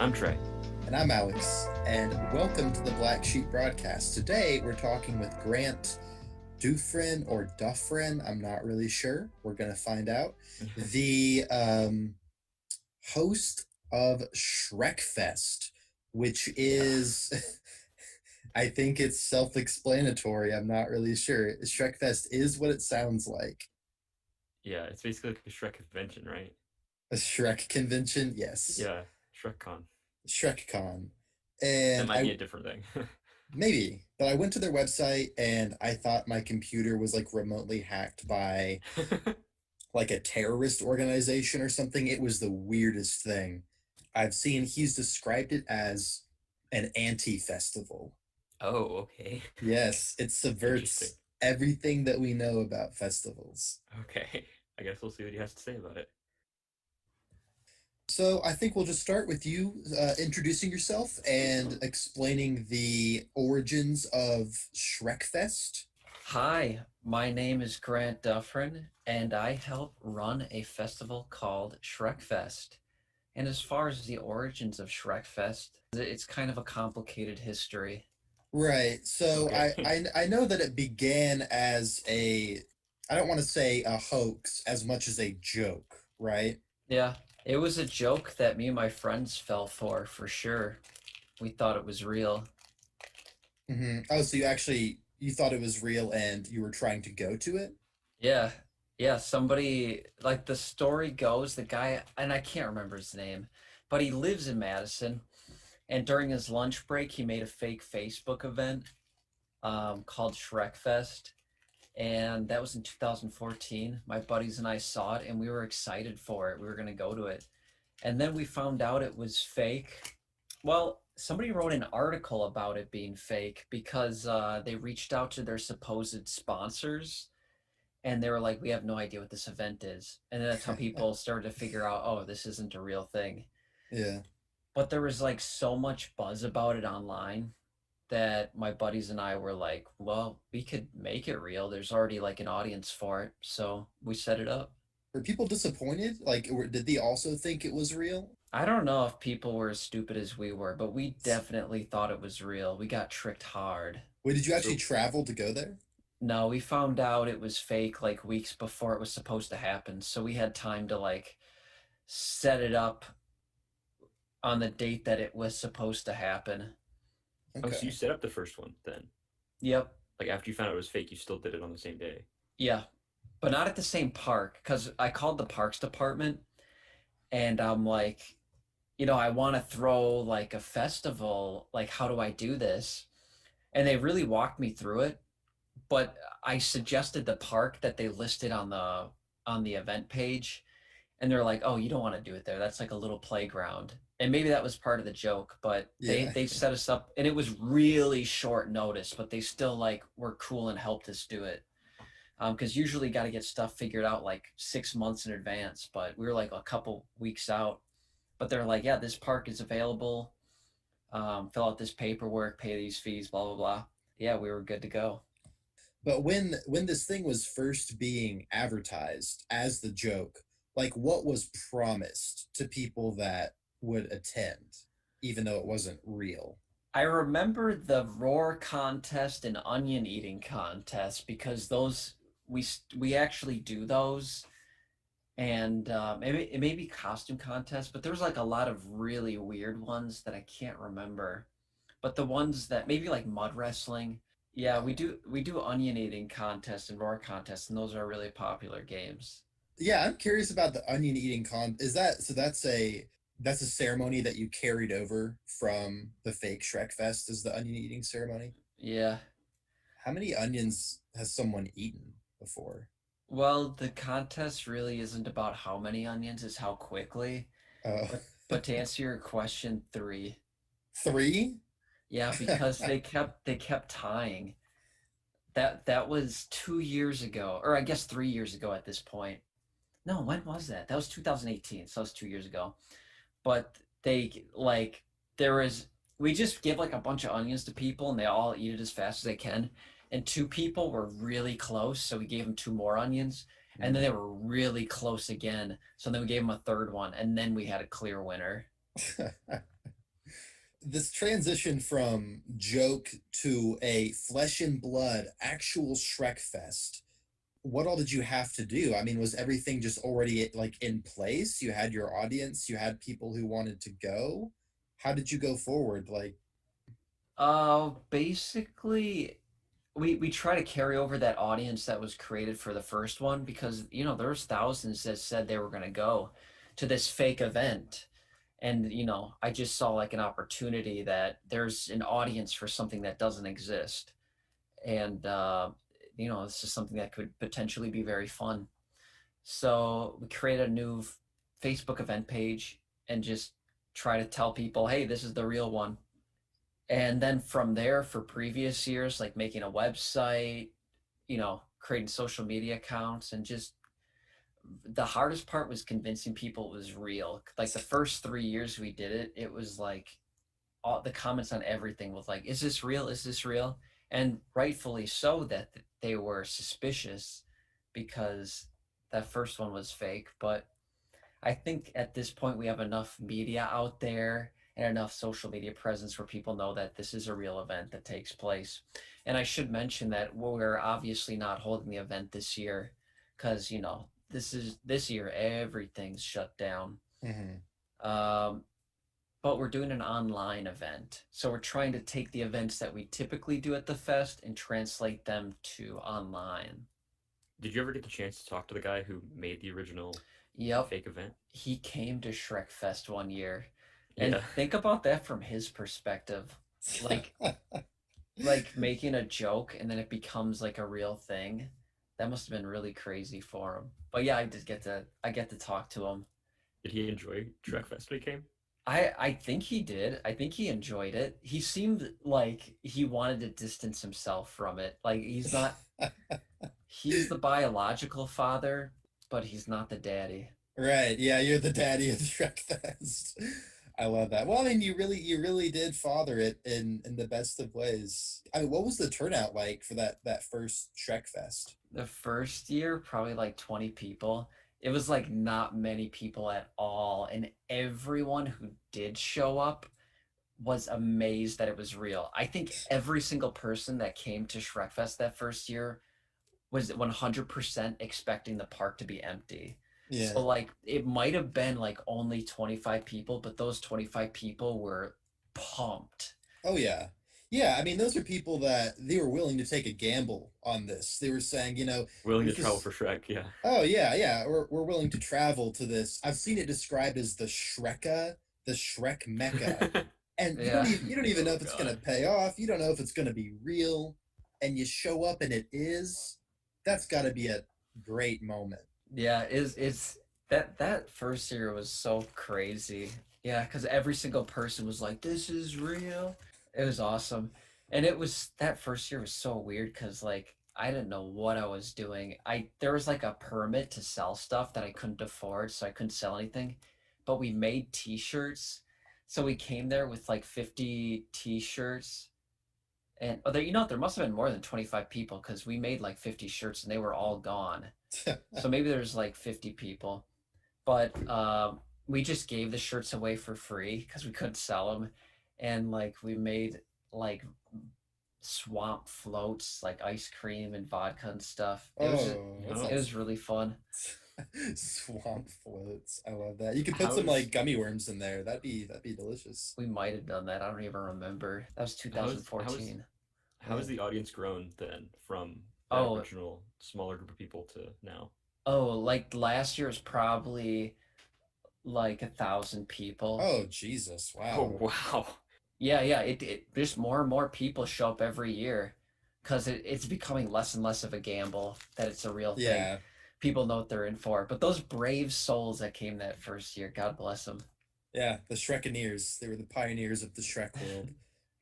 I'm Trey. And I'm Alex, and welcome to the Black Sheep broadcast. Today, we're talking with Grant Duffrin or Duffrin. I'm not really sure. We're going to find out. The host of Shrekfest, which is, I think it's self-explanatory. I'm not really sure. Shrekfest is what it sounds like. Yeah, it's basically like a Shrek convention, right? A Shrek convention, yes. Yeah, ShrekCon. ShrekCon. That And might be a different thing. maybe, but I went to their website and I thought my computer was like remotely hacked by like a terrorist organization or something. It was the weirdest thing I've seen. He's described it as an anti-festival. Oh, okay. Yes, it Interesting. subverts everything that we know about festivals. Okay. I guess we'll see what he has to say about it. So I think we'll just start with you introducing yourself and explaining the origins of Shrekfest. Hi, my name is Grant Duffrin, and I help run a festival called Shrekfest. And as far as the origins of Shrekfest, it's kind of a complicated history. Right. So I, Okay. I I know that it began as I don't want to say a hoax as much as a joke, right? Yeah, it was a joke that me and my friends fell for sure. We thought it was real. Oh, so you thought it was real and you were trying to go to it? Yeah, yeah, somebody, like the story goes, the guy, and I can't remember his name, but he lives in Madison, and during his lunch break, he made a fake Facebook event called Shrekfest, and that was in 2014. My buddies and I saw it, and we were excited for it. We were going to go to it. And then we found out it was fake. Well, somebody wrote an article about it being fake because they reached out to their supposed sponsors, and they were like, we have no idea what this event is. And then that's how people started to figure out, oh, this isn't a real thing. Yeah. But there was like so much buzz about it online that my buddies and I were like, well, we could make it real. There's already like an audience for it. So we set it up. Were people disappointed? Like, did they also think it was real? I don't know if people were as stupid as we were, but we definitely thought it was real. We got tricked hard. Wait, did you actually So, travel to go there? No, we found out it was fake like weeks before it was supposed to happen. So we had time to like set it up on the date that it was supposed to happen. oh, so you Okay. set up the first one then? Yep. Like after you found out it was fake, you still did it on the same day? Yeah. But not at the same park because I called the parks department and I'm like, I want to throw like a festival. Like, how do I do this? And they really walked me through it. But I suggested the park that they listed on the event page, and they're like, "Oh, you don't want to do it there. That's like a little playground." And maybe that was part of the joke, but they Yeah. they set us up, and it was really short notice, but they still like were cool and helped us do it. Because usually got to get stuff figured out like 6 months in advance, but we were like a couple weeks out. But they're like, "Yeah, this park is available. Fill out this paperwork, pay these fees, blah blah blah." Yeah, we were good to go. But when this thing was first being advertised as the joke, like what was promised to people that would attend, even though it wasn't real? I remember the roar contest and onion eating contest because those we actually do those, and maybe it may be costume contest, but there's like a lot of really weird ones that I can't remember. But the ones that maybe like mud wrestling, yeah, we do onion eating contest and roar contest, and those are really popular games. Yeah, I'm curious about the onion eating con. Is that so? That's a ceremony that you carried over from the fake Shrek Fest. Is the onion eating ceremony? Yeah. How many onions has someone eaten before? Well, the contest really isn't about how many onions, it's how quickly. Uh, But to answer your question, three. three? Yeah, because they kept tying. That was 2 years ago, or I guess 3 years ago at this point. No, when was that? That was 2018, so that was 2 years ago. But they like there was we just give like a bunch of onions to people and they all eat it as fast as they can. And two people were really close, so we gave them two more onions. And then they were really close again, so then we gave them a third one, and then we had a clear winner. this transition from joke to a flesh and blood actual Shrekfest, what all did you have to do? I mean, was everything just already like in place? You had your audience, you had people who wanted to go. How did you go forward? Like, Basically, we try to carry over that audience that was created for the first one because there's thousands that said they were going to go to this fake event, and I just saw like an opportunity that there's an audience for something that doesn't exist, and this is something that could potentially be very fun. So we created a new Facebook event page and just try to tell people, hey, this is the real one. And then from there, for previous years, like making a website, creating social media accounts, and just the hardest part was convincing people it was real. Like the first 3 years we did it, it was like all the comments on everything was like, is this real? Is this real? And rightfully so that they were suspicious because that first one was fake. But I think at this point we have enough media out there and enough social media presence where people know that this is a real event that takes place. And I should mention that we're obviously not holding the event this year because this year everything's shut down. mm-hmm. But we're doing an online event. So we're trying to take the events that we typically do at the fest and translate them to online. Did you ever get the chance to talk to the guy who made the original Yep. fake event? He came to Shrekfest one year. And Yeah. think about that from his perspective. Like like making a joke and then it becomes like a real thing. That must have been really crazy for him. But yeah, I get to talk to him. Did he enjoy Shrekfest when he came? I think he did. I think he enjoyed it. He seemed like he wanted to distance himself from it. Like he's the biological father, but he's not the daddy. Right. Yeah, you're the daddy of Shrekfest. I love that. Well, I mean, you really did father it in the best of ways. I mean, what was the turnout like for that first Shrekfest? The first year, probably like 20 people. It was like not many people at all. And everyone who did show up was amazed that it was real. I think every single person that came to Shrekfest that first year was 100% expecting the park to be empty. Yeah. So like it might have been like only 25 people, but those 25 people were pumped. Oh yeah. Yeah, I mean, those are people that they were willing to take a gamble on this. They were saying, Willing to this travel is for Shrek, yeah. oh yeah, we're willing to travel to this. I've seen it described as the Shreka, the Shrek Mecca. And Yeah. you don't even know Oh, if it's God. gonna pay off. You don't know if it's gonna be real. And you show up and it is. That's gotta be a great moment. Yeah, is that first year was so crazy. Yeah, because every single person was like, "This is real." It was awesome, and it was that first year was so weird because like I didn't know what I was doing. There was like a permit to sell stuff that I couldn't afford, so I couldn't sell anything. But we made T-shirts, so we came there with like 50 T-shirts, and there must have been more than 25 people because we made like 50 shirts and they were all gone. So maybe there's like 50 people, but we just gave the shirts away for free because we couldn't sell them, and like we made like swamp floats, like ice cream and vodka and stuff. Oh, that No. It was really fun. swamp floats. I love that. You could put How some is- like gummy worms in there. That'd be delicious. We might have done that. I don't even remember. That was How is- 2014. How has the audience grown then from that Oh, original smaller group of people to now? oh, like last year was probably like 1,000 people. Oh Jesus! Oh, Wow. wow. Yeah. It just more and more people show up every year because it's becoming less and less of a gamble that it's a real thing. Yeah. People know what they're in for. But those brave souls that came that first year, God bless them. Yeah. The Shrekineers. They were the pioneers of the Shrek world.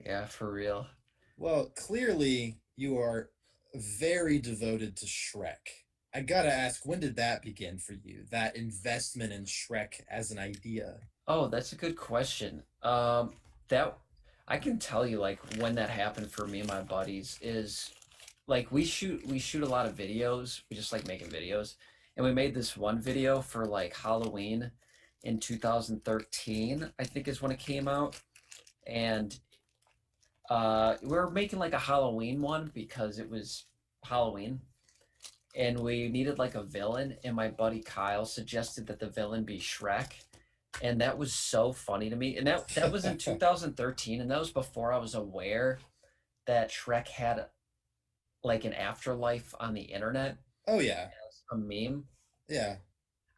Yeah, for real. Well, clearly you are very devoted to Shrek. I gotta ask, when did that begin for you? That investment in Shrek as an idea? Oh, that's a good question. That I can tell you like when that happened for me and my buddies is like we shoot a lot of videos. We just like making videos. And we made this one video for like Halloween in 2013, I think is when it came out. and we were making like a Halloween one because it was Halloween, and we needed like a villain, and my buddy Kyle suggested that the villain be Shrek, and that was so funny to me. And that was in 2013, and that was before I was aware that Shrek had like an afterlife on the internet Oh yeah, as a meme. yeah.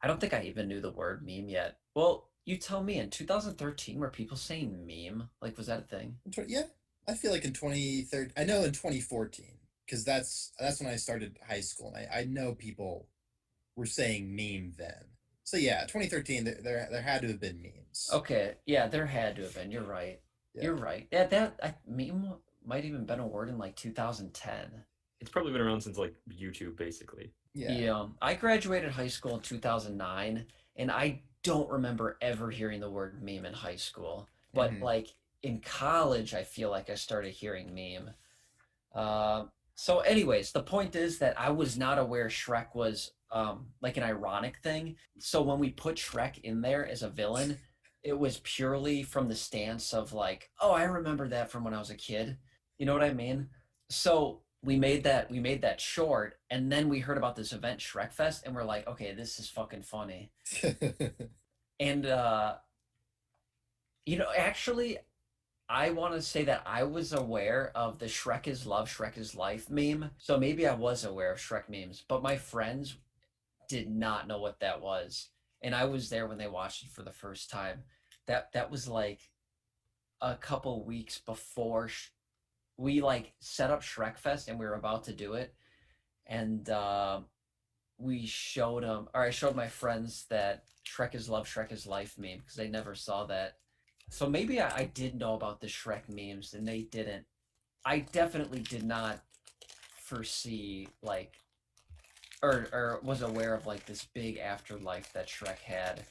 I don't think I even knew the word meme yet. Well, you tell me, in 2013, were people saying meme? Like, was that a thing? Yeah, I feel like in 2013, I know in 2014, because that's when I started high school, and I know people were saying meme then. So yeah, 2013, there had to have been memes. Okay, yeah, there had to have been. You're right. Yeah, You're right. That meme might even been a word in like 2010. It's probably been around since like YouTube, basically. yeah. Yeah, I graduated high school in 2009, and I don't remember ever hearing the word meme in high school. But Hmm. like in college, I feel like I started hearing meme. So, anyways, the point is that I was not aware Shrek was like an ironic thing. So when we put Shrek in there as a villain, it was purely from the stance of like, oh, I remember that from when I was a kid. You know what I mean? So we made that short, and then we heard about this event Shrekfest, and we're like, okay, this is fucking funny. And actually, I want to say that I was aware of the Shrek is love, Shrek is life meme. So maybe I was aware of Shrek memes, but my friends did not know what that was. And I was there when they watched it for the first time. That was like a couple weeks before we like set up Shrekfest and we were about to do it. And we showed them, or I showed my friends that Shrek is love, Shrek is life meme because they never saw that. So maybe I did know about the Shrek memes and they didn't. I definitely did not foresee like or was aware of like this big afterlife that Shrek had.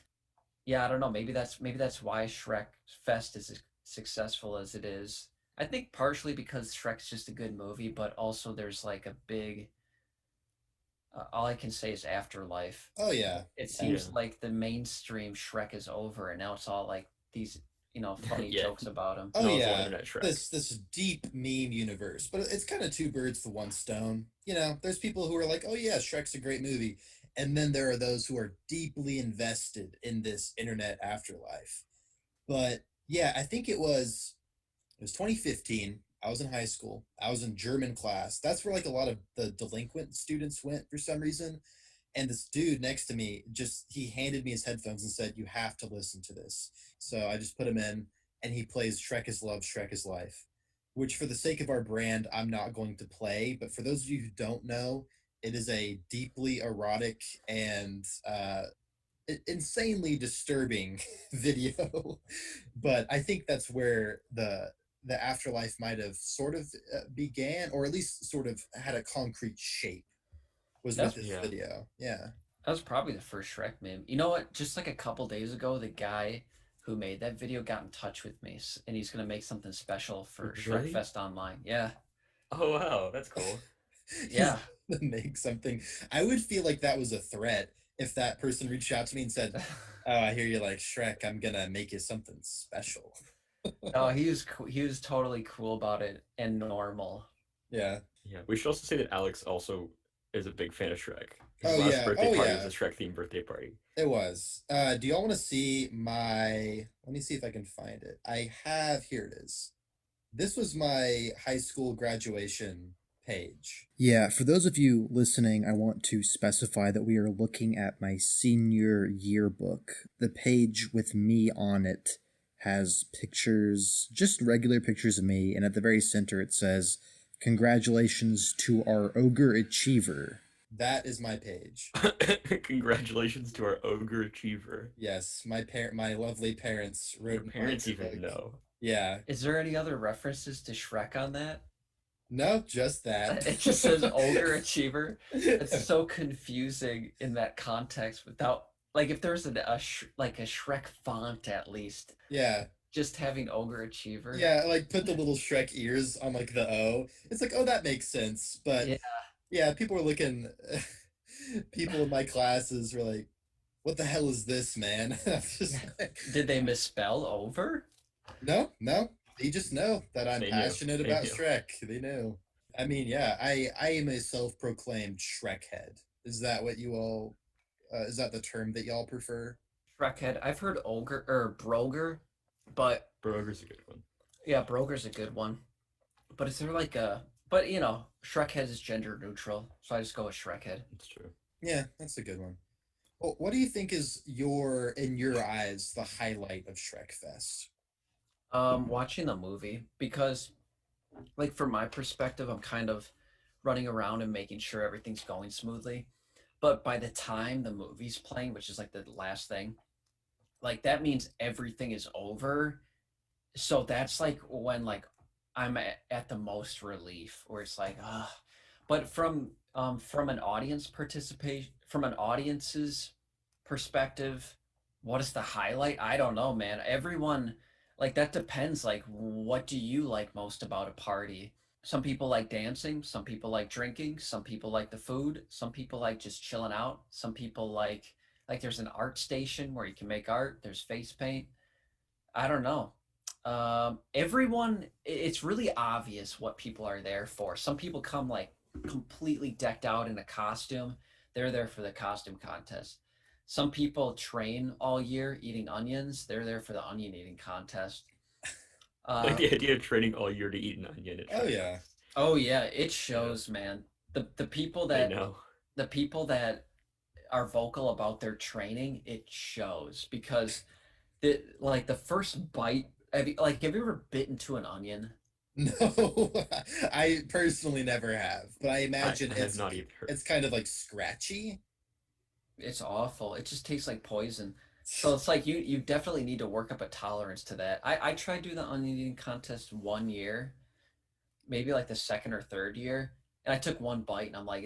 Yeah, I don't know. Maybe that's why Shrek Fest is as successful as it is. I think partially because Shrek's just a good movie, but also there's like a big. All I can say is afterlife. Oh yeah, It yeah, Yeah. seems like the mainstream Shrek is over, and now it's all like these, funny Yeah. jokes about him. oh No, it's all yeah. internet Shrek. This deep meme universe, but it's kind of two birds to one stone. There's people who are like, oh yeah, Shrek's a great movie, and then there are those who are deeply invested in this internet afterlife. But yeah, I think it was 2015. I was in high school. I was in German class. That's where like a lot of the delinquent students went for some reason. And this dude next to me he handed me his headphones and said, "You have to listen to this." So I just put him in, and he plays "Shrek is Love, Shrek is Life," which for the sake of our brand, I'm not going to play. But for those of you who don't know, it is a deeply erotic and insanely disturbing video. But I think that's where the afterlife might have sort of began, or at least sort of had a concrete shape, was with That's this Yeah. video. Yeah. that was probably the first Shrek meme. You know what? Just like a couple days ago, the guy who made that video got in touch with me, and he's gonna make something special for Really? Shrekfest Online. Yeah, Oh wow, that's cool. yeah. He's gonna make something. I would feel like that was a threat if that person reached out to me and said, "Oh, I hear you like Shrek. I'm gonna make you something special." No, he was totally cool about it and normal. Yeah. Yeah. We should also say that Alex also is a big fan of Shrek. His Oh last yeah. birthday Oh party was yeah. a Shrek themed birthday party. It was. Do y'all want to see my? Let me see if I can find it. I have here. It is. This was my high school graduation page. Yeah, for those of you listening, I want to specify that we are looking at my senior yearbook. The page with me on it has pictures, just regular pictures of me, and at the very center it says, "Congratulations to our ogre achiever." That is my page. Congratulations to our ogre achiever. Yes, my lovely parents Your wrote in my parents even yearbook. know. Yeah. Is there any other references to Shrek on that? No, just that. It just says Ogre Achiever. It's so confusing in that context without like if there's like a Shrek font at least. Yeah. Just having Ogre Achiever. Yeah, like put the little Shrek ears on like the O. It's like, oh, that makes sense. But Yeah. yeah, people were looking. People in my classes were like, "What the hell is this, man?" I'm just like, Did they misspell over? no, no. They just know that I'm They knew. passionate They about knew. Shrek. They know. I mean, yeah, I am a self-proclaimed Shrek head. Is that what you all? Is that the term that y'all prefer? Shrekhead. I've heard Ogre or Broger, but Broger's a good one. yeah, Broger's a good one. But is there like a? But Shrekhead is gender neutral, so I just go with Shrekhead. It's true. Yeah, that's a good one. Well, what do you think is in your eyes, the highlight of Shrekfest? Watching the movie because, like, from my perspective, I'm kind of running around and making sure everything's going smoothly. But by the time the movie's playing, which is like the last thing, like that means everything is over. So that's like when like I'm at the most relief, where it's like, ah. But from an audience participation, from an audience's perspective, what is the highlight? I don't know, man. Everyone, like, that depends. Like, what do you like most about a party? Some people like dancing, some people like drinking, some people like the food, some people like just chilling out, some people like there's an art station where you can make art, there's face paint. I don't know. Everyone, it's really obvious what people are there for. Some people come like completely decked out in a costume. They're there for the costume contest. Some people train all year eating onions. They're there for the onion eating contest. Like Uh, the idea of training all year to eat an onion at Oh yeah, Shrekfest. oh yeah, it Yeah, shows, man. The people I that know. the people that are vocal about their training, it shows because the first bite. Have you ever bitten into an onion? no, I personally never have, but I imagine I have not even heard. it's kind of like scratchy. It's awful. It just tastes like poison. So it's like you definitely need to work up a tolerance to that. I tried doing the onion eating contest 1 year, maybe like the second or third year, and I took one bite and I'm like,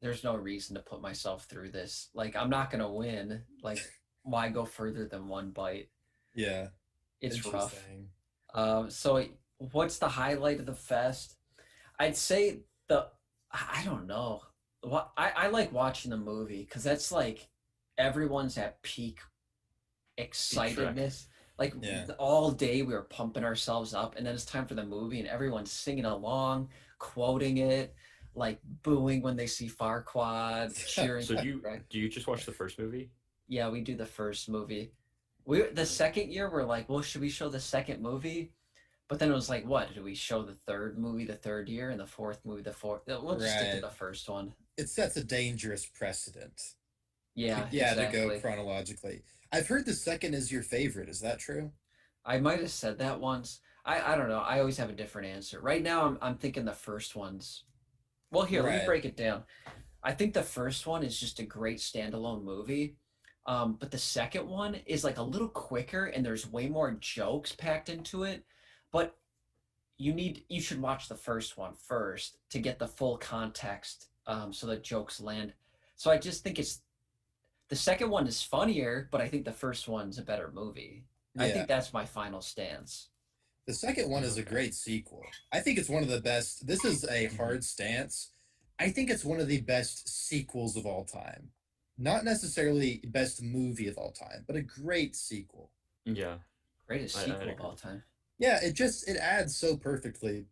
there's no reason to put myself through this. Like I'm not gonna win. Like why go further than one bite? Yeah, It's rough. interesting. So what's the highlight of the fest? I'd say I don't know. What I like watching the movie because that's like everyone's at peak Peak Shrek. excitedness. Like Yeah. all day we were pumping ourselves up, and then it's time for the movie, and everyone's singing along, quoting it, like booing when they see Farquaad, cheering So for Shrek. do you just watch the first movie? Yeah, we do the first movie. The second year we're like, well, should we show the second movie? But then it was like, what? Do we show the third movie the third year and the fourth movie the fourth? We'll just stick to Right. the first one. It sets a dangerous precedent. Yeah, Yeah, to go exactly. chronologically. I've heard the second is your favorite. Is that true? I might have said that once. I don't know. I always have a different answer. Right now, I'm thinking the first one's. Well, here, let me Right. break it down. I think the first one is just a great standalone movie. But the second one is like a little quicker and there's way more jokes packed into it. But you should watch the first one first to get the full context, so the jokes land. So I just think it's the second one is funnier, but I think the first one's a better movie. I Yeah. think that's my final stance. The second one is a Okay. great sequel. I think it's one of the best. This is a Hmm. hard stance. I think it's one of the best sequels of all time. Not necessarily best movie of all time, but a great sequel. Yeah, Greatest I'd sequel of agree. all time. Yeah, it adds so perfectly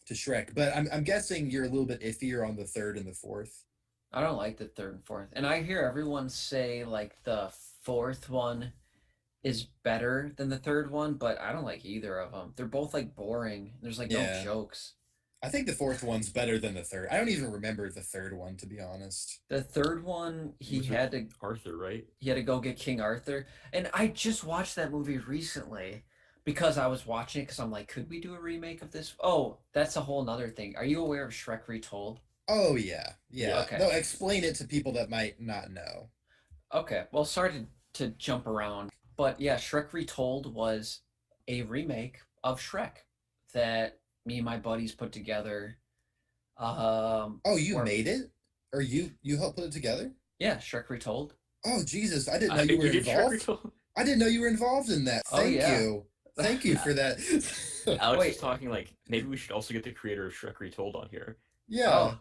to Shrek. But I'm guessing you're a little bit iffier on the third and the fourth. I don't like the third and fourth. And I hear everyone say like the fourth one is better than the third one, but I don't like either of them. They're both like boring. There's like no Yeah. jokes. I think the fourth one's better than the third. I don't even remember the third one, to be honest. The third one, It was with Arthur, right? he had to go get King Arthur. And I just watched that movie recently because I was watching it because I'm like, could we do a remake of this? Oh, that's a whole nother thing. Are you aware of Shrek Retold? Oh yeah, yeah. Yeah. Okay. No, explain it to people that might not know. Okay. Well, sorry to jump around, but yeah, Shrek Retold was a remake of Shrek that me and my buddies put together. Oh, you Where made it, or you helped put it together? Yeah, Shrek Retold. Oh Jesus, I didn't know you were You did Shrek involved. Retold? I didn't know you were involved in that. Oh Thank yeah. you, thank you for that. Alex was Wait. talking like maybe we should also get the creator of Shrek Retold on here. Yeah, Oh,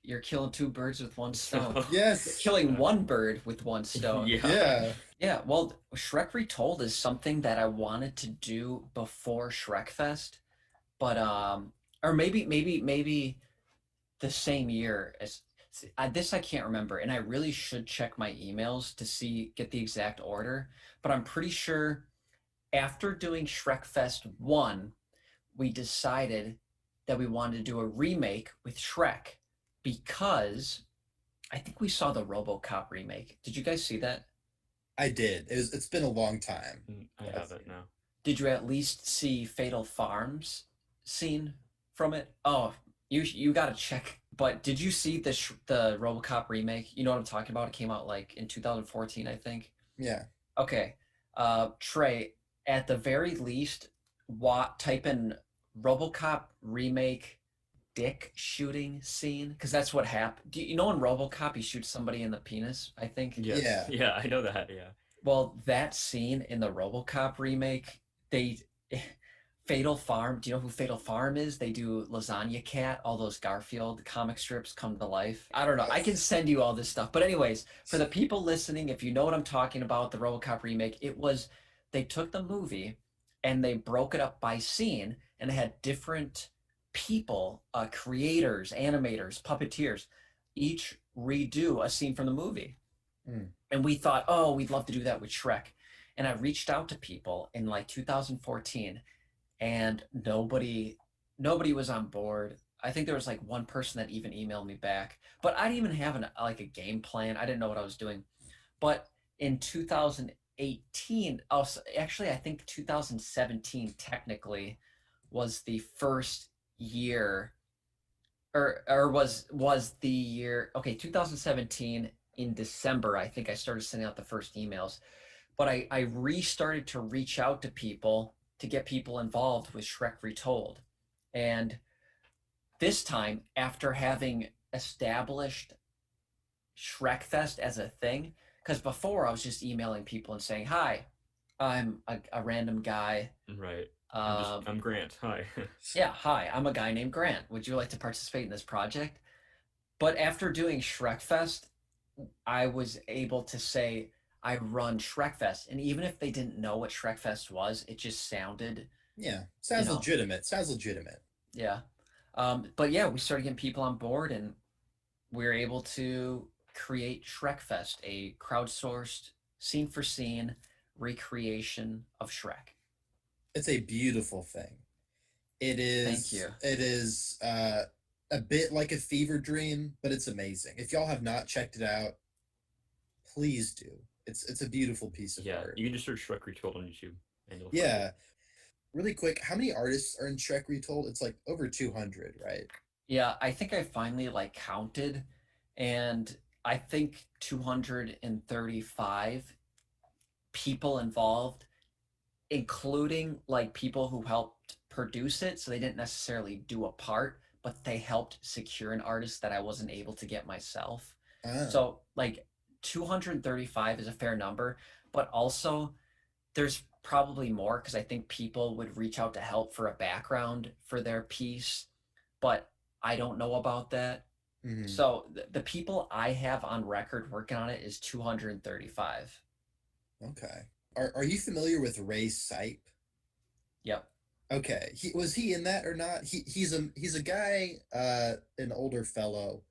you're killing two birds with one stone. Yes. Killing one bird with one stone. Yeah. Yeah. Yeah, well, Shrek Retold is something that I wanted to do before Shrekfest, but or maybe the same year as this I can't remember, and I really should check my emails to get the exact order, but I'm pretty sure after doing Shrekfest 1, we decided that we wanted to do a remake with Shrek because I think we saw the RoboCop remake. Did you guys see that? I did. It's been a long time. I haven't, no. Did you at least see Fatal Farms scene from it? Oh, you got to check. But did you see the RoboCop remake? You know what I'm talking about? It came out like in 2014, I think. Yeah. Okay. Trey, at the very least, type in RoboCop remake dick shooting scene because that's what happened. Do you know in RoboCop he shoots somebody in the penis? I think. Yes. Yeah. Yeah, I know that, yeah. Well, that scene in the RoboCop remake, they Fatal Farm. Do you know who Fatal Farm is? They do Lasagna Cat. All those Garfield comic strips come to life. I don't know. I can send you all this stuff. But anyways, for the people listening, if you know what I'm talking about, the RoboCop remake, it was they took the movie and they broke it up by scene and it had different people, creators, animators, puppeteers, each redo a scene from the movie. Mm. And we thought, oh, we'd love to do that with Shrek. And I reached out to people in like 2014 and nobody was on board. I think there was like one person that even emailed me back, but I didn't even have like a game plan. I didn't know what I was doing. But in 2018, actually I think 2017 technically was the first year or was the year. Okay, 2017 in December, I think I started sending out the first emails, but I restarted to reach out to people to get people involved with Shrek Retold. And this time, after having established Shrekfest as a thing, because before I was just emailing people and saying, hi, I'm a random guy. Right. I'm Grant. Hi. Yeah, hi, I'm a guy named Grant. Would you like to participate in this project? But after doing Shrekfest, I was able to say I run Shrekfest, and even if they didn't know what Shrekfest was, it just sounded Sounds legitimate. Sounds legitimate. Yeah. But yeah, we started getting people on board, and we were able to create Shrekfest, a crowdsourced, scene for scene recreation of Shrek. It's a beautiful thing. It is. Thank you. It is a bit like a fever dream, but it's amazing. If y'all have not checked it out, please do. It's a beautiful piece of art. You can just search Shrek Retold on YouTube and you'll find it. Really quick, how many artists are in Shrek Retold? It's like over 200, right? Yeah, I think I finally like counted, and I think 235 people involved, including like people who helped produce it, so they didn't necessarily do a part, but they helped secure an artist that I wasn't able to get myself. So like 235 is a fair number, but also there's probably more because I think people would reach out to help for a background for their piece, but I don't know about that. Mm-hmm. So the people I have on record working on it is 235. Okay. Are you familiar with Ray Sipe? Yep. Okay. Was he in that or not? He's a guy, an older fellow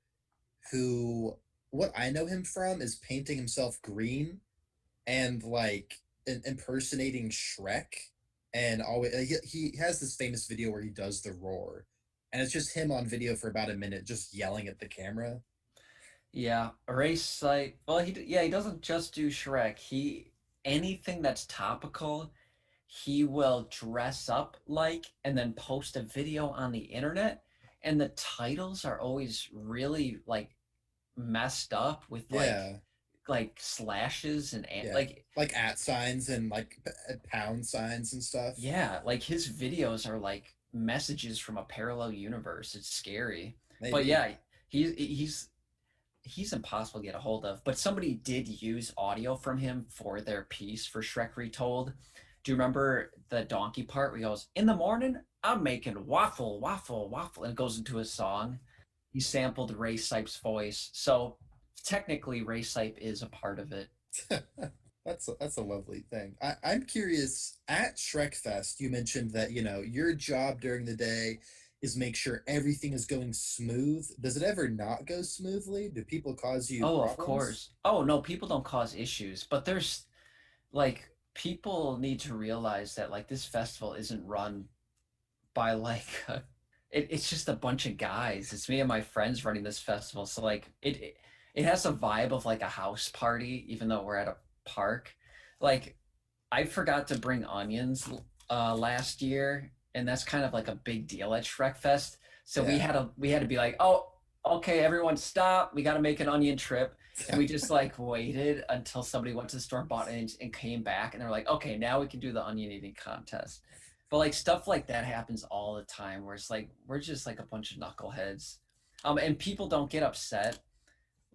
who, what I know him from is painting himself green and like impersonating Shrek, and always he has this famous video where he does the roar, and it's just him on video for about a minute just yelling at the camera. Yeah, Ray Sipe. Well, he doesn't just do Shrek. Anything that's topical, he will dress up like and then post a video on the internet, and the titles are always really like messed up with like slashes and like at signs and like pound signs and stuff. Yeah, like his videos are like messages from a parallel universe. It's scary. Maybe. But yeah, he's impossible to get a hold of. But somebody did use audio from him for their piece for Shrek Retold. Do you remember the donkey part where he goes, "In the morning, I'm making waffle, waffle, waffle," and it goes into a song? He sampled Ray Sipe's voice, so technically Ray Sipe is a part of it. That's a lovely thing. I'm curious, at Shrekfest, you mentioned that, your job during the day is make sure everything is going smooth. Does it ever not go smoothly? Do people cause you Oh, of problems? course. Oh no, people don't cause issues, but there's like people need to realize that like this festival isn't run by like it's just a bunch of guys. It's me and my friends running this festival. So like it has a vibe of like a house party, even though we're at a park. Like I forgot to bring onions last year, and that's kind of like a big deal at Shrekfest. So we Yeah. had to be like, oh, okay, everyone stop. We got to make an onion trip. And we just like waited until somebody went to the store, bought it, and came back, and they're like, okay, now we can do the onion eating contest. But like stuff like that happens all the time, where it's like we're just like a bunch of knuckleheads, and people don't get upset,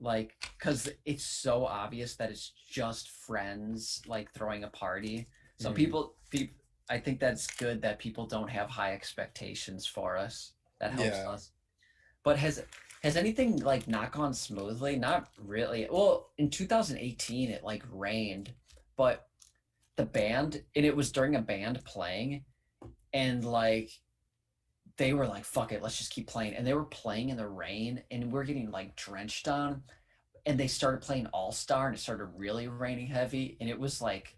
like because it's so obvious that it's just friends like throwing a party. So Mhm. I think that's good that people don't have high expectations for us. That helps Yeah. us. But has anything like not gone smoothly? Not really. Well, in 2018 it like rained, but the band, and it was during a band playing, and like they were like, fuck it, let's just keep playing. And they were playing in the rain, and we're getting like drenched on. And they started playing All Star, and it started really raining heavy, and it was like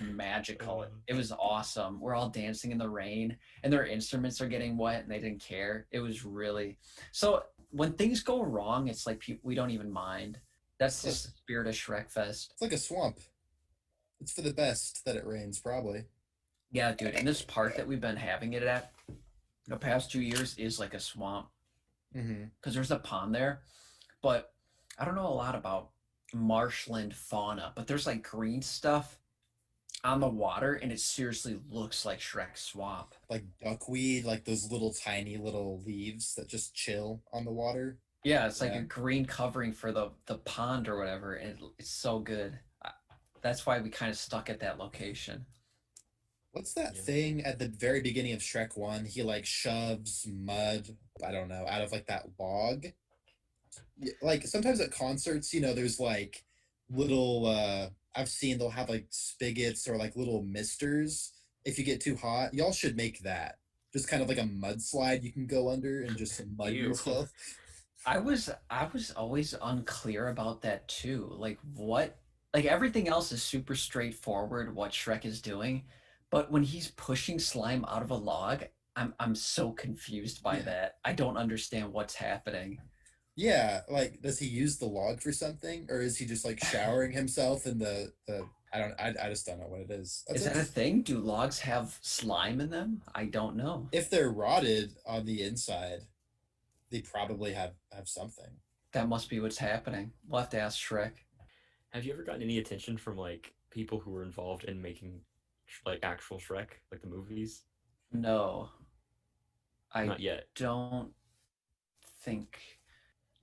magical. Uh, It was awesome. We're all dancing in the rain, and their instruments are getting wet, and they didn't care. It was really so. When things go wrong, it's like we don't even mind. That's It's like, just the spirit of Shrekfest. it's like a swamp. It's for the best that it rains, probably. Yeah, dude. And this park that we've been having it at the past 2 years is like a swamp Hmm. because there's a pond there, but I don't know a lot about marshland fauna, but there's like green stuff on the water, and it seriously looks like Shrek Swamp. Like duckweed, like those little tiny little leaves that just chill on the water. Yeah, it's like a Yeah. green covering for the pond or whatever, and it's so good. That's why we kind of stuck at that location. What's that yeah. thing at the very beginning of Shrek 1? He like shoves mud, I don't know, out of like that log. Like sometimes at concerts, there's like little I've seen they'll have like spigots or like little misters if you get too hot. Y'all should make that. Just kind of like a mudslide you can go under and just mud Ew. yourself. I was always unclear about that too. Like what? Like everything else is super straightforward what Shrek is doing, but when he's pushing slime out of a log, I'm so confused by Yeah. that. I don't understand what's happening. Yeah, like does he use the log for something or is he just like showering himself in the I just don't know what it is. Is that a thing? Do logs have slime in them? I don't know. If they're rotted on the inside, they probably have something. That must be what's happening. We'll have to ask Shrek. Have you ever gotten any attention from like people who were involved in making like actual Shrek, like the movies? No, I Not yet. don't think.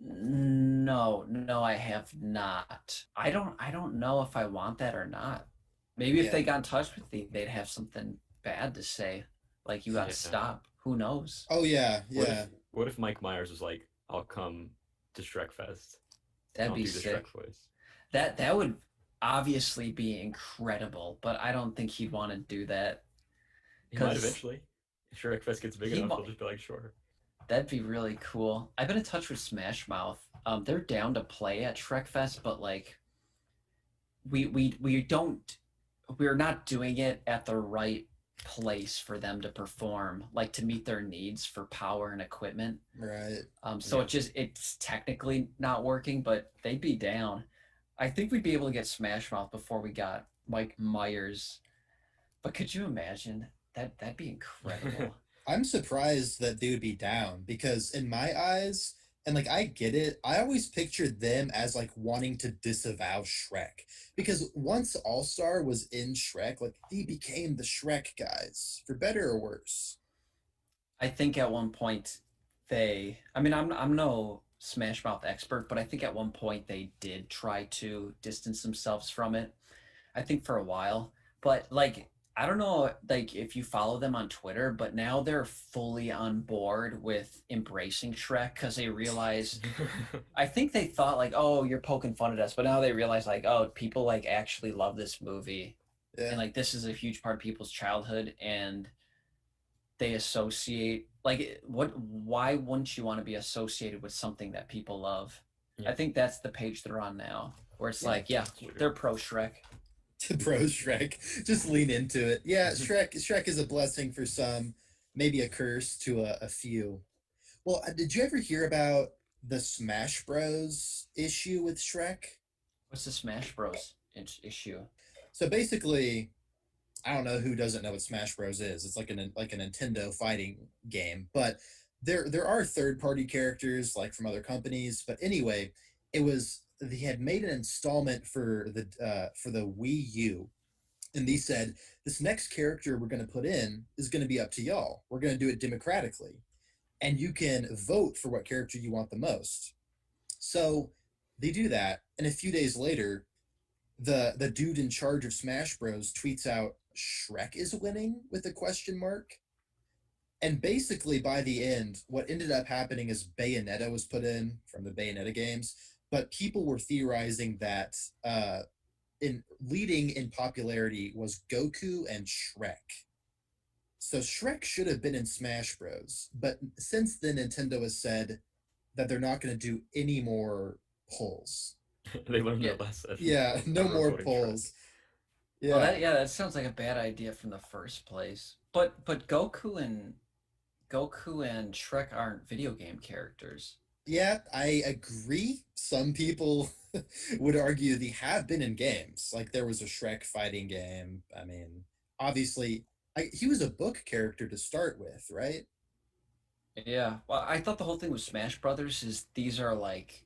No, no, I have not. I don't know if I want that or not. Maybe if Yeah. they got in touch with me, they'd have something bad to say. Like you gotta Yeah. stop. Who knows? Oh yeah, What yeah. if what if Mike Myers was like, "I'll come to Shrekfest and That'd I'll be do the Shrek sick. voice." That would obviously be incredible, but I don't think he'd want to do that He might because eventually. If Shrekfest gets big he enough, might. he'll just be like, "Sure." That'd be really cool. I've been in touch with Smash Mouth. They're down to play at Shrekfest, but like we don't we're not doing it at the right place for them to perform, like to meet their needs for power and equipment. Right. So Yeah. it's technically not working, but they'd be down. I think we'd be able to get Smash Mouth before we got Mike Myers. But could you imagine that? That'd be incredible. I'm surprised that they would be down because in my eyes, and like I get it, I always pictured them as like wanting to disavow Shrek. Because once All Star was in Shrek, like they became the Shrek guys, for better or worse. I think at one point I mean, I'm no Smash Mouth expert, but I think at one point they did try to distance themselves from it. I think for a while, but like I don't know, like if you follow them on Twitter, but now they're fully on board with embracing Shrek because they realize. I think they thought like, oh, you're poking fun at us, but now they realize like, oh, people like actually love this movie, and Yeah. like this is a huge part of people's childhood, and they associate like what? Why wouldn't you want to be associated with something that people love? Yeah, I think that's the page they're on now, where it's Yeah. like, yeah, that's true. they're pro Shrek. To bro Shrek. Just lean into it. Yeah, Shrek is a blessing for some, maybe a curse to a few. Well, did you ever hear about the Smash Bros issue with Shrek? What's the Smash Bros. Issue? So basically, I don't know who doesn't know what Smash Bros is. It's like a Nintendo fighting game, but there are third party characters like from other companies. But anyway, it was they had made an installment for the Wii U, and they said this next character we're going to put in is going to be up to y'all. We're going to do it democratically, and you can vote for what character you want the most. So they do that, and a few days later, the dude in charge of Smash Bros tweets out Shrek is winning with a question mark. And basically by the end, what ended up happening is Bayonetta was put in from the Bayonetta games, but people were theorizing that in leading in popularity was Goku and Shrek. So Shrek should have been in Smash Bros. But since then, Nintendo has said that they're not going to do any more polls. They learned Yeah. their lesson. Yeah, no Everyone's more voting Shrek. polls. Well, Yeah. that sounds like a bad idea from the first place. But Goku and Shrek aren't video game characters. Yeah, I agree. Some people would argue they have been in games. Like there was a Shrek fighting game. I mean, obviously, he was a book character to start with, right? Yeah. Well, I thought the whole thing with Smash Brothers is these are like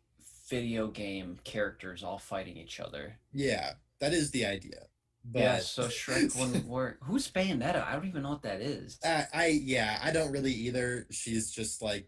video game characters all fighting each other. Yeah, that is the idea. Yeah, But so Shrek wouldn't work. Who's Bayonetta? I don't even know what that is. I don't really either. She's just like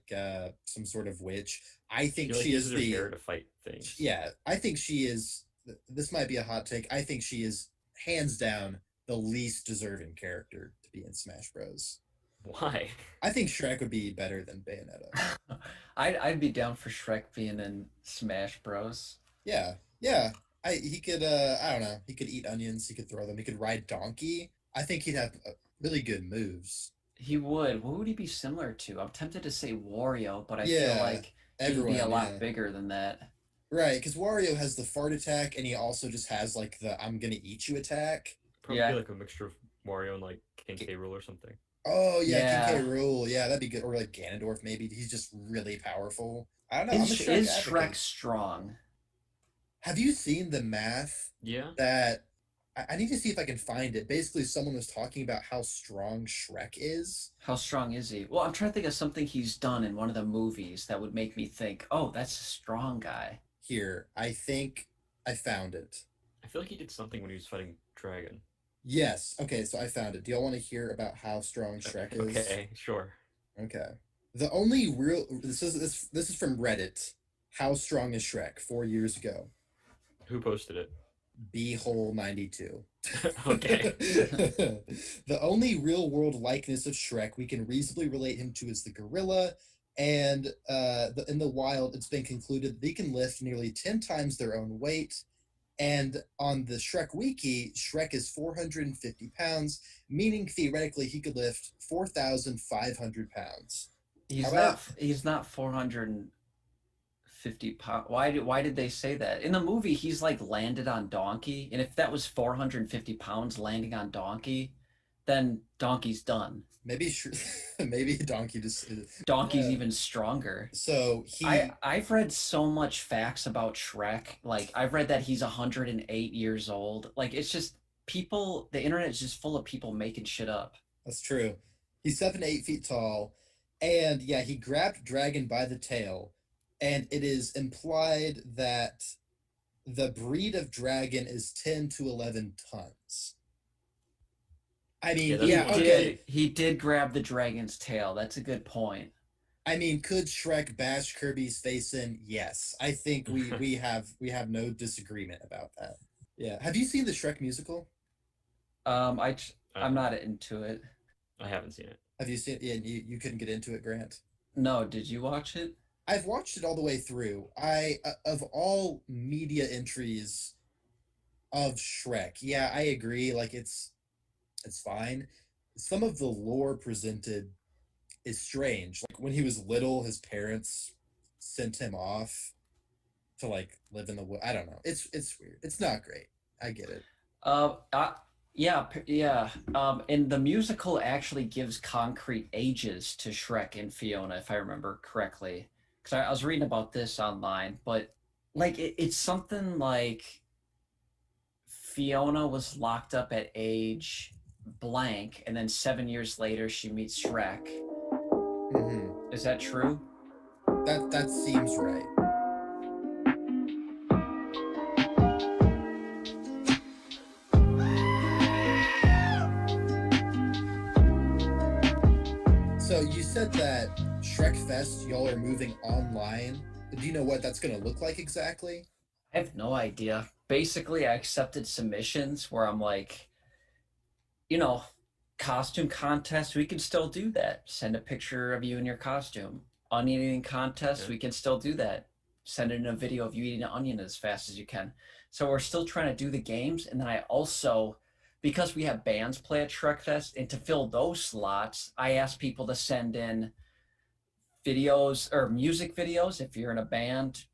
some sort of witch. I think She like she is uses her the hair to fight things. yeah. I think she is. This might be a hot take. I think she is hands down the least deserving character to be in Smash Bros. Why? I think Shrek would be better than Bayonetta. I'd be down for Shrek being in Smash Bros. Yeah, yeah. He could I don't know. He could eat onions. He could throw them. He could ride donkey. I think he'd have really good moves. He would. What would he be similar to? I'm tempted to say Wario, but I feel Yeah, like he'd be a everyone. lot Yeah, bigger than that. right. Because Wario has the fart attack, and he also just has like the "I'm gonna eat you" attack. Probably Yeah. like a mixture of Mario and like King K. Rool or something. Oh yeah, King K. Yeah. Rool. Yeah, that'd be good. Or like Ganondorf, maybe. He's just really powerful. I don't know. I'm a Is Shrek is advocate. Shrek strong? Have you seen the math Yeah. that I need to see if I can find it. Basically, someone was talking about how strong Shrek is. How strong is he? Well, I'm trying to think of something he's done in one of the movies that would make me think, oh, that's a strong guy. Here, I think I found it. I feel like he did something when he was fighting Dragon. Yes. Okay, so I found it. Do y'all want to hear about how strong Shrek is? Okay, sure. Okay. The only real this is from Reddit. How strong is Shrek? 4 years ago. Who posted it? Beehole 92. Okay. The only real world likeness of Shrek we can reasonably relate him to is the gorilla, and in the wild, it's been concluded they can lift nearly 10 times their own weight. And on the Shrek Wiki, Shrek is 450 pounds, meaning theoretically he could lift 4,500 pounds. He's How not. He's not 450 pounds. Why did they say that in the movie? He's like landed on donkey, and if that was 450 pounds landing on donkey, then donkey's done. Maybe maybe Donkey just Donkey's yeah. even stronger. So he I've read so much facts about Shrek. Like I've read that he's 108 years old. Like it's just people. The internet is just full of people making shit up. that's true. He's 7 to 8 feet tall, and yeah, he grabbed Dragon by the tail, and it is implied that the breed of dragon is 10 to 11 tons. I mean, Yeah, that's yeah, a lot. okay. He did grab the dragon's tail. That's a good point. I mean, could Shrek bash Kirby's face in? Yes. I think we have no disagreement about that. Yeah. Have you seen the Shrek musical? Um, I I'm not into it. I haven't seen it. Have you seen it? Yeah, you couldn't get into it, Grant. No, did you watch it? I've watched it all the way through. Of all media entries of Shrek, yeah, I agree. Like it's fine. Some of the lore presented is strange. Like when he was little, his parents sent him off to like live in the wood. I don't know. It's weird. It's not great. I get it. Uh, I, yeah, yeah. And the musical actually gives concrete ages to Shrek and Fiona, if I remember correctly. Because I was reading about this online, but like it's something like Fiona was locked up at age blank, and then 7 years later she meets Shrek. Hmm. Is that true? That seems right. So you said that Shrekfest, y'all are moving online. Do you know what that's going to look like exactly? I have no idea. Basically, I accepted submissions where I'm like, you know, costume contest, we can still do that. Send a picture of you in your costume. Onion eating contest, Yeah. we can still do that. Send in a video of you eating an onion as fast as you can. So we're still trying to do the games. And then I also, because we have bands play at Shrekfest, and to fill those slots, I asked people to send in videos or music videos. If you're in a band,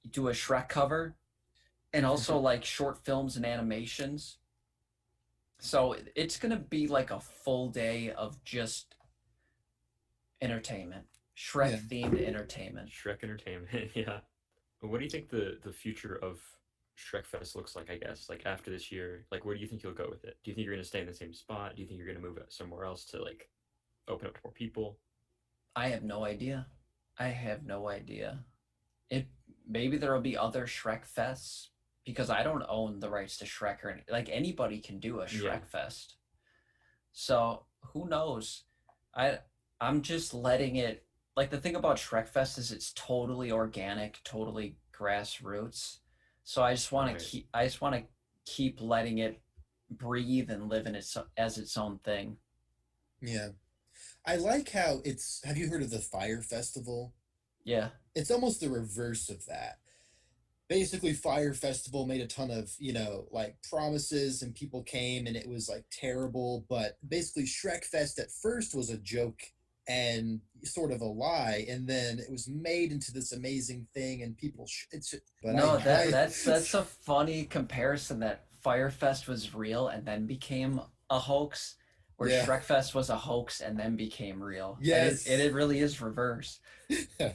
do a Shrek cover, and also like short films and animations. So it's going to be like a full day of just entertainment, Yeah. Shrek themed entertainment. Shrek Entertainment, yeah. What do you think the future of Shrekfest looks like, I guess? Like after this year, like where do you think you'll go with it? Do you think you're gonna stay in the same spot? Do you think you're gonna move it somewhere else to like open up to more people? I have no idea. I have no idea. It maybe there will be other Shrek fests because I don't own the rights to Shrek or like anybody can do a Yeah. Shrek fest. So who knows? I I'm just letting it like the thing about Shrekfest is it's totally organic, totally grassroots. So Right. I just want to keep letting it breathe and live in its as its own thing. Yeah. I like how it's. Have you heard of the Fire Festival? Yeah. It's almost the reverse of that. Basically, Fire Festival made a ton of, like promises and people came and it was like terrible. But basically, Shrek Fest at first was a joke and sort of a lie. And then it was made into this amazing thing and people, but No, I, that's a funny comparison that Firefest was real and then became a hoax, where yeah, Shrekfest was a hoax and then became real. And yes. it really is reverse. Yeah.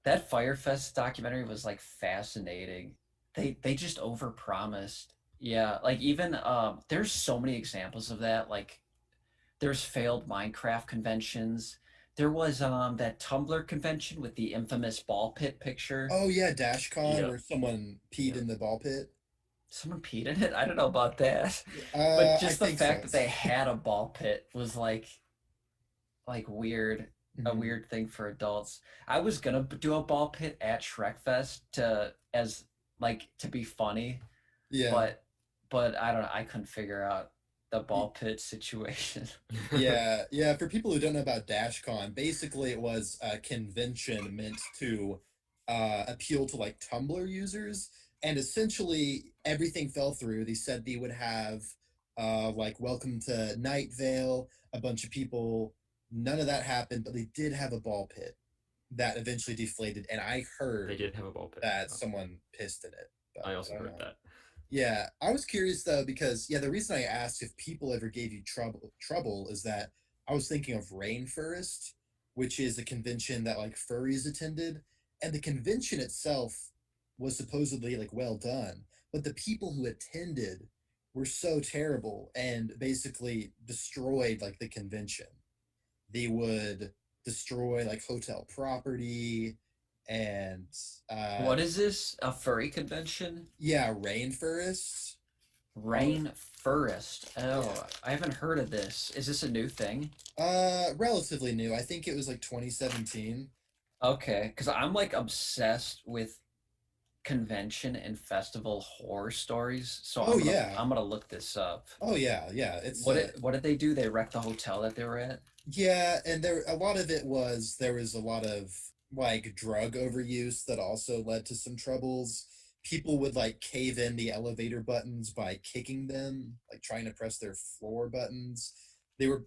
That Firefest documentary was like fascinating. They just overpromised. Yeah, like even there's so many examples of that. Like there's failed Minecraft conventions. There was that Tumblr convention with the infamous ball pit picture. Oh, yeah, DashCon Yep. where someone peed Yep. in the ball pit. Someone peed in it. I don't know about that, but I just the think fact so. that they had a ball pit was like weird, a Mhm. weird thing for adults. I was gonna do a ball pit at Shrekfest to as like to be funny, Yeah. but I don't know. I couldn't figure out the ball pit situation. Yeah, yeah. For people who don't know about DashCon, basically it was a convention meant to appeal to like Tumblr users, and essentially everything fell through. They said they would have like Welcome to Night Vale, a bunch of people. None of that happened, but they did have a ball pit that eventually deflated, and I They heard did have a ball pit. that Oh, someone pissed in it, but I I also don't heard know. that. Yeah, I was curious though because yeah, the reason I asked if people ever gave you trouble is that I was thinking of Rainforest, which is a convention that like furries attended, and the convention itself was supposedly like well done, but the people who attended were so terrible and basically destroyed like the convention. They would destroy like hotel property and uh What is this? A furry convention? yeah, Rainforest. Oh, Rain Forest. yeah. Oh, I haven't heard of this. Is this a new thing? Relatively new. I think it was like 2017. Okay, because I'm like obsessed with convention and festival horror stories. So Oh yeah. I'm gonna look this up. Oh yeah, yeah. It's What did they do? They wrecked the hotel that they were at. yeah, and there a lot of it was there was a lot of like drug overuse that also led to some troubles. People would like cave in the elevator buttons by kicking them, like trying to press their floor buttons. There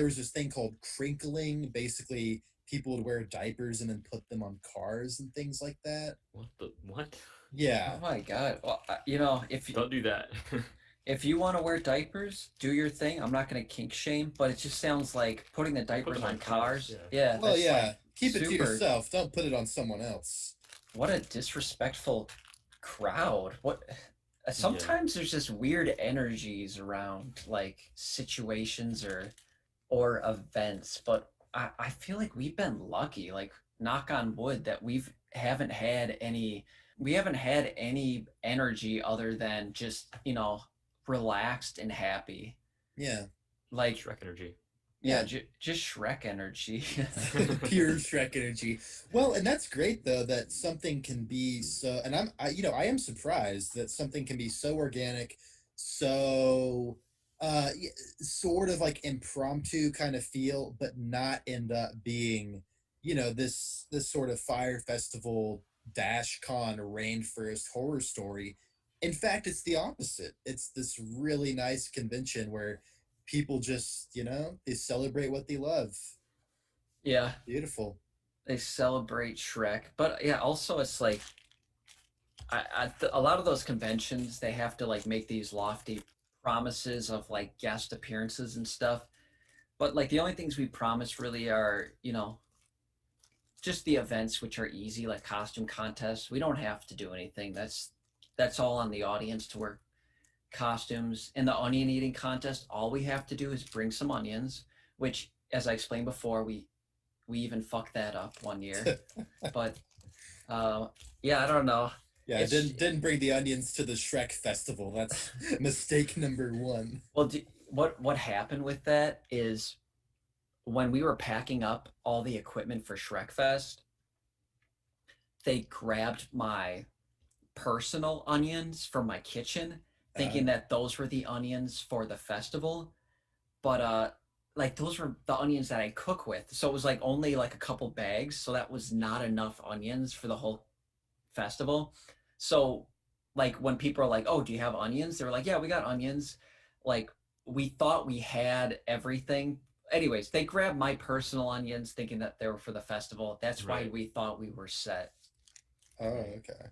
was this thing called crinkling. Basically, people would wear diapers and then put them on cars and things like that. what? Oh Yeah. my God. Well, Don't do that. if you want to wear diapers, do your thing. I'm not gonna kink shame, but it just sounds like putting the Put diapers them on on cars, cars. yeah. Yeah, Well, that's yeah. like Keep it to super. yourself. Don't put it on someone else. What a disrespectful crowd. What? Yeah. Sometimes there's just weird energies around like situations or events, but I feel like we've been lucky, like knock on wood, that we haven't had any energy other than just, relaxed and happy. Yeah. Like, Shrek energy. yeah, Yeah. just Shrek energy. Pure Shrek energy. Well, and that's great though that something can be so. And I am surprised that something can be so organic, so sort of like impromptu kind of feel, but not end up being, this sort of fire festival dash con rainforest horror story. In fact, it's the opposite. It's this really nice convention where people just, they celebrate what they love. Yeah, Beautiful. they celebrate Shrek, but yeah, also it's like a lot of those conventions, they have to like make these lofty promises of like guest appearances and stuff. But like the only things we promise really are, just the events, which are easy, like costume contests. We don't have to do anything. That's all on the audience to wear costumes. In the onion eating contest, all we have to do is bring some onions, which, as I explained before, we even fucked that up one year. But yeah, I don't know. Yeah, I It's didn't bring the onions to the Shrek festival. That's mistake number one. well, what happened with that is when we were packing up all the equipment for Shrekfest, they grabbed my personal onions from my kitchen, thinking Uh, that those were the onions for the festival. But like those were the onions that I cook with. So it was like only like a couple bags. So that was not enough onions for the whole festival. So like when people are like, "Oh, do you have onions?" They were like, "Yeah, we got onions." Like we thought we had everything. Anyways, they grabbed my personal onions thinking that they were for the festival. That's why Right. we thought we were set. oh, Right. okay.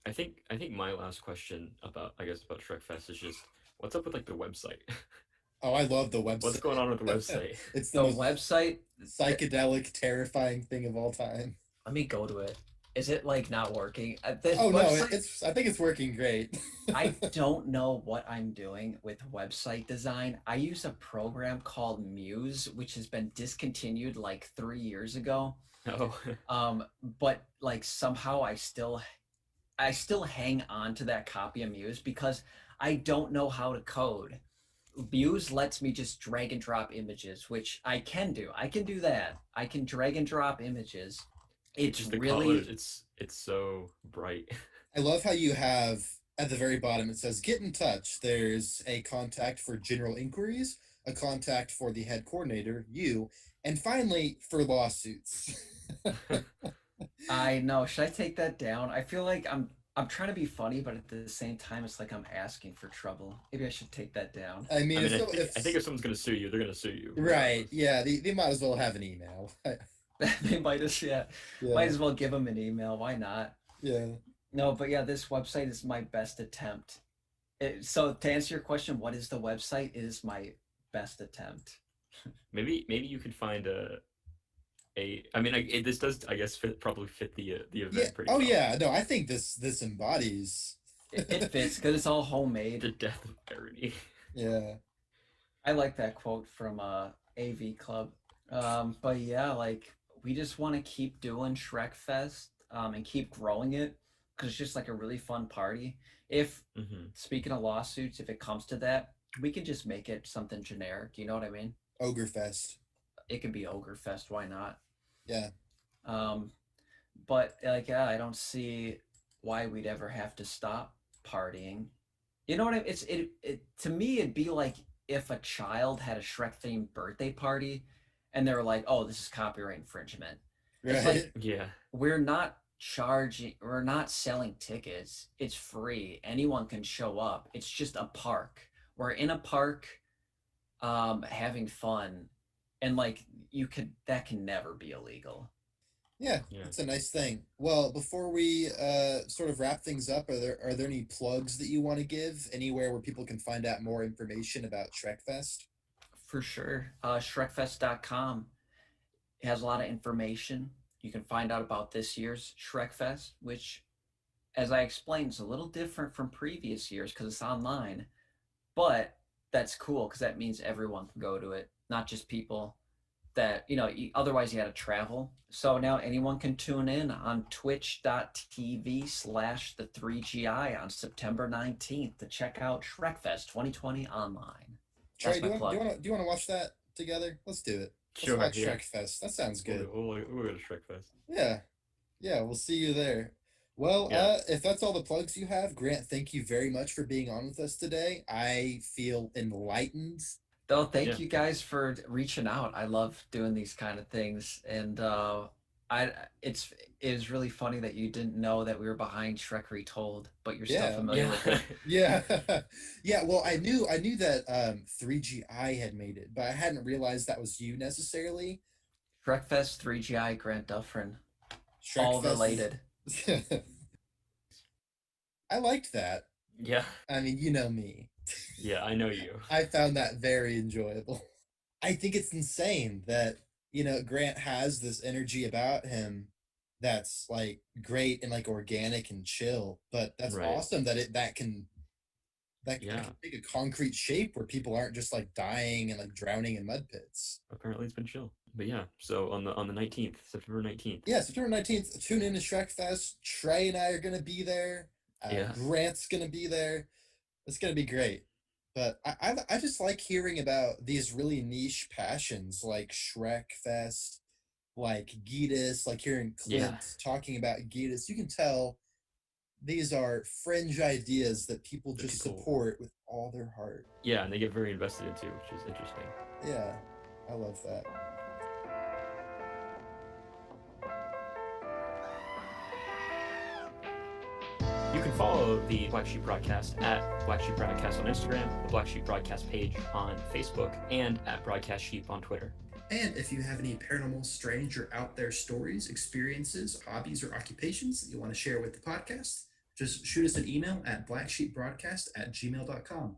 I think my last question about Shrekfest is just what's up with like the website? Oh, I love the What's website. going on with the website? It's the The most website, psychedelic, terrifying thing of all time. let me go to it. Is it like not working? The Oh no, website, it's. I think it's working great. I don't know what I'm doing with website design. I use a program called Muse, which has been discontinued like 3 years ago. Oh, But like somehow I still hang on to that copy of Muse because I don't know how to code. Muse lets me just drag and drop images, which I can do. I can do that. I can drag and drop images. It's just the colors. really It's so bright. I love how you have at the very bottom it says get in touch. There's a contact for general inquiries, a contact for the head coordinator, you, and finally for lawsuits. I know. Should I take that down? I feel like I'm trying to be funny, but at the same time, it's like I'm asking for trouble. Maybe I should take that down. I mean, I mean, I so think I think if someone's gonna sue you, they're gonna sue you. right, Regardless. yeah, they might as well have an email. They might as might Yeah, as well give them an email. Why not? yeah. No, but yeah, this website is my best attempt. So to answer your question, what is the website? It is my best attempt. Maybe you could find a. I mean, this does I guess probably fit the Yeah. event pretty Oh well. yeah. No, I think this embodies. It fits because it's all homemade. The death of irony. Yeah. I like that quote from AV Club. But yeah, like we just want to keep doing Shrekfest and keep growing it because it's just like a really fun party. If Hmm. speaking of lawsuits, if it comes to that, we can just make it something generic. You know what I mean? Ogre Fest. It could be Ogre Fest. Why not? Yeah. Um, but like, yeah, I don't see why we'd ever have to stop partying. You know what I mean? To me, it'd be like if a child had a Shrek themed birthday party and they were like, oh, this is copyright infringement. It's like, Right. Yeah. we're not selling tickets. It's free. Anyone can show up. It's just a park. We're in a park, having fun. And like, that can never be illegal. Yeah, Yeah. that's a nice thing. Well, before we sort of wrap things up, are there any plugs that you want to give? Anywhere where people can find out more information about Shrekfest? For sure. Shrekfest.com has a lot of information. You can find out about this year's Shrekfest, which, as I explained, is a little different from previous years because it's online. But that's cool because that means everyone can go to it, not just people that, otherwise you had to travel. So now anyone can tune in on twitch.tv/the3GI on September 19th to check out Shrekfest 2020 online. Trey, That's do my you want do plug. you want to do you want to watch that together? Let's do it. Let's Sure. watch Yeah. Shrekfest. That sounds good. We'll go to Shrekfest. Yeah, yeah. We'll see you there. Well, Yeah. if that's all the plugs you have, Grant, thank you very much for being on with us today. I feel enlightened. Though, thank Yeah. you guys for reaching out. I love doing these kind of things, and I it is really funny that you didn't know that we were behind Shrek Retold, but you're still Yeah. familiar with it. Yeah. Yeah, well, I knew that 3GI had made it, but I hadn't realized that was you necessarily. Shrekfest, 3GI, Grant Duffrin, all Shrekfest related. is I liked that. Yeah. I mean, you know me. Yeah. I know you. I found that very enjoyable. I think it's insane that, Grant has this energy about him that's like great and like organic and chill, but that's Right. awesome that that Yeah. can take a concrete shape where people aren't just like dying and like drowning in mud pits. Apparently it's been chill. But yeah. So on the 19th, September 19th. Yeah, September 19th, tune in to Shrekfest. Trey and I are going to be there. Yeah. Grant's going to be there. It's going to be great. But I just like hearing about these really niche passions like Shrekfest, like Geetus, like hearing Yeah. Clint talking about Geetus. You can tell these are fringe ideas that people That just people- support with all their heart. Yeah, and they get very invested into, which is interesting. Yeah, I love that. You can follow the Black Sheep Broadcast at Black Sheep Broadcast on Instagram, the Black Sheep Broadcast page on Facebook, and at Broadcast Sheep on Twitter. And if you have any paranormal, strange, or out there stories, experiences, hobbies, or occupations that you want to share with the podcast, just shoot us an email at blacksheepbroadcast@gmail.com.